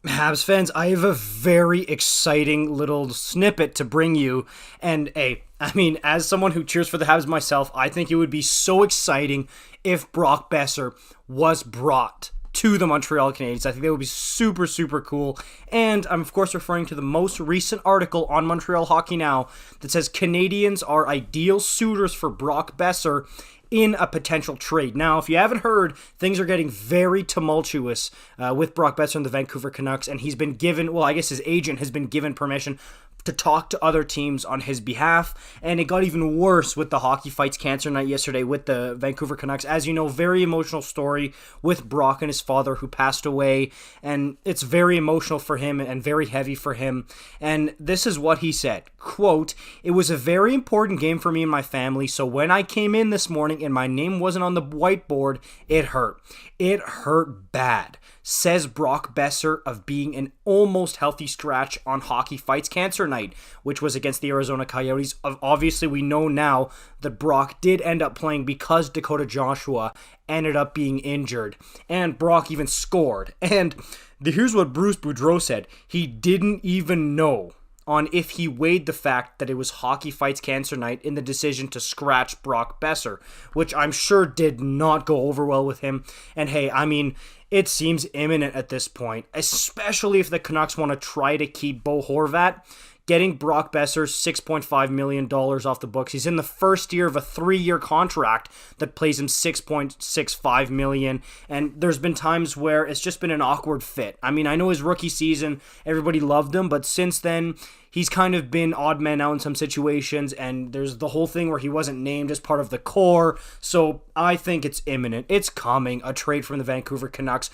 Habs fans, I have a very exciting little snippet to bring you. And hey, I mean, as someone who cheers for the Habs myself, I think it would be so exciting if Brock Besser was brought to the Montreal Canadiens. I think that would be super, super cool. And I'm, of course, referring to the most recent article on Montreal Hockey Now that says Canadians are ideal suitors for Brock Besser in a potential trade. Now, if you haven't heard, things are getting very tumultuous with Brock Besser and the Vancouver Canucks, and he's been given, well, I guess his agent has been given permission to talk to other teams on his behalf, and it got even worse with the Hockey Fights Cancer Night yesterday with the Vancouver Canucks. As you know, very emotional story with Brock and his father who passed away, and it's very emotional for him and very heavy for him. And this is what he said, quote, "It was a very important game for me and my family, so when I came in this morning and my name wasn't on the whiteboard, it hurt. It hurt bad," says Brock Besser of being an almost healthy scratch on Hockey Fights Cancer Night, which was against the Arizona Coyotes. Obviously, we know now that Brock did end up playing because Dakota Joshua ended up being injured, and Brock even scored. And here's what Bruce Boudreau said. He didn't even know on if he weighed the fact that it was Hockey Fights Cancer Night in the decision to scratch Brock Besser, which I'm sure did not go over well with him. And hey, I mean, it seems imminent at this point, especially if the Canucks want to try to keep Bo Horvat. Getting Brock Besser $6.5 million off the books. He's in the first year of a 3-year contract that pays him $6.65 million. And there's been times where it's just been an awkward fit. I mean, I know his rookie season, everybody loved him, but since then, he's kind of been odd man out in some situations, and there's the whole thing where he wasn't named as part of the core. So I think it's imminent. It's coming, a trade from the Vancouver Canucks.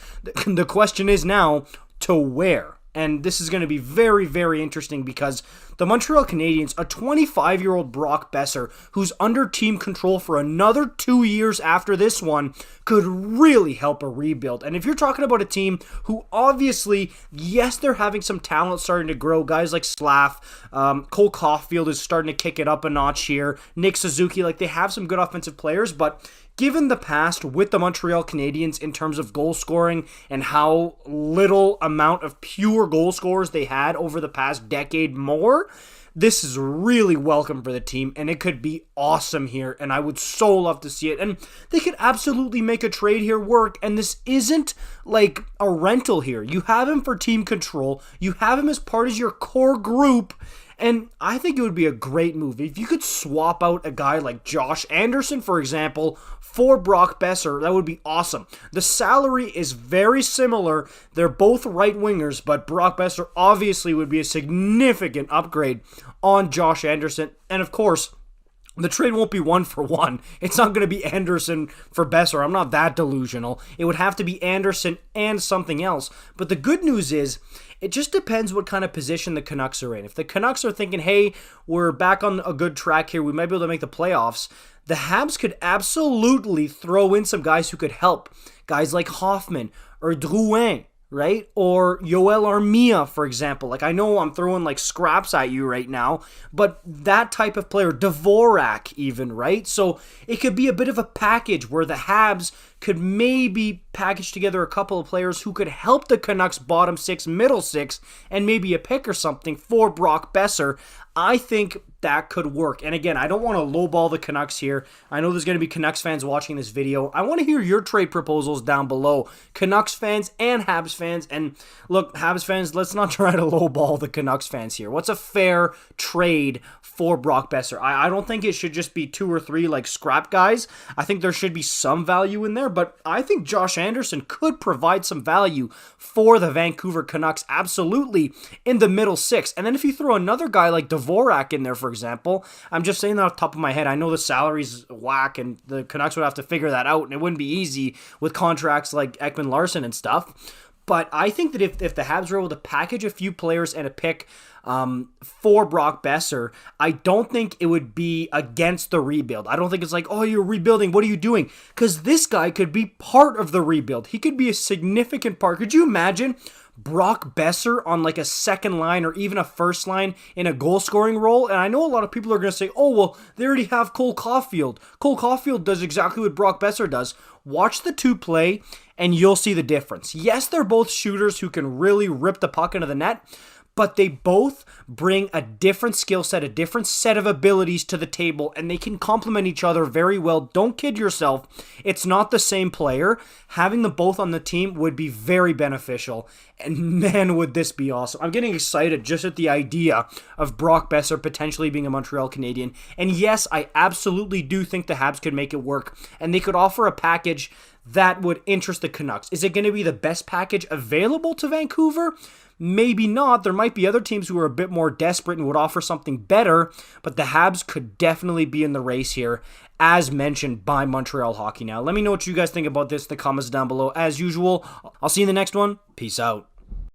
The question is now, to where? And this is going to be very, very interesting because the Montreal Canadiens, a 25-year-old Brock Besser, who's under team control for another 2 years after this one, could really help a rebuild. And if you're talking about a team who obviously, yes, they're having some talent starting to grow, guys like Cole Caufield is starting to kick it up a notch here, Nick Suzuki, like they have some good offensive players, but given the past with the Montreal Canadiens in terms of goal scoring and how little amount of pure goal scorers they had over the past decade more, this is really welcome for the team, and it could be awesome here, and I would so love to see it. And they could absolutely make a trade here work, and this isn't like a rental here. You have him for team control. You have him as part of your core group. And I think it would be a great move. If you could swap out a guy like Josh Anderson, for example, for Brock Besser, that would be awesome. The salary is very similar. They're both right wingers, but Brock Besser obviously would be a significant upgrade on Josh Anderson. And of course, the trade won't be 1-for-1. It's not going to be Anderson for Besser. I'm not that delusional. It would have to be Anderson and something else. But the good news is, it just depends what kind of position the Canucks are in. If the Canucks are thinking, hey, we're back on a good track here, we might be able to make the playoffs, the Habs could absolutely throw in some guys who could help. Guys like Hoffman or Drouin, right? Or Yoel Armia, for example. Like, I know I'm throwing like scraps at you right now, but that type of player, Dvorak even, right? So it could be a bit of a package where the Habs could maybe package together a couple of players who could help the Canucks bottom six, middle six, and maybe a pick or something for Brock Besser. I think that could work. And again, I don't want to lowball the Canucks here. I know there's going to be Canucks fans watching this video. I want to hear your trade proposals down below. Canucks fans and Habs fans. And look, Habs fans, let's not try to lowball the Canucks fans here. What's a fair trade for Brock Besser? I don't think it should just be 2 or 3 like scrap guys. I think there should be some value in there, but I think Josh Anderson could provide some value for the Vancouver Canucks, absolutely, in the middle six. And then if you throw another guy like Dvorak in there, for example, I'm just saying that off the top of my head. I know the salary's whack, and the Canucks would have to figure that out, and it wouldn't be easy with contracts like Ekman Larson and stuff. But I think that if the Habs are able to package a few players and a pick for Brock Besser, I don't think it would be against the rebuild. I don't think it's like, oh, you're rebuilding, what are you doing? Because this guy could be part of the rebuild. He could be a significant part. Could you imagine Brock Boeser on like a second line or even a first line in a goal scoring role. And I know a lot of people are going to say, oh, well, they already have Cole Caufield. Cole Caufield does exactly what Brock Boeser does. Watch the two play and you'll see the difference. Yes, they're both shooters who can really rip the puck into the net, but they both bring a different skill set, a different set of abilities to the table, and they can complement each other very well. Don't kid yourself. It's not the same player. Having them both on the team would be very beneficial, and man, would this be awesome. I'm getting excited just at the idea of Brock Boeser potentially being a Montreal Canadien, and yes, I absolutely do think the Habs could make it work, and they could offer a package that would interest the Canucks. Is it going to be the best package available to Vancouver? Maybe not. There might be other teams who are a bit more desperate and would offer something better, but the Habs could definitely be in the race here, as mentioned by Montreal Hockey Now. Let me know what you guys think about this in the comments down below. As usual, I'll see you in the next one. Peace out.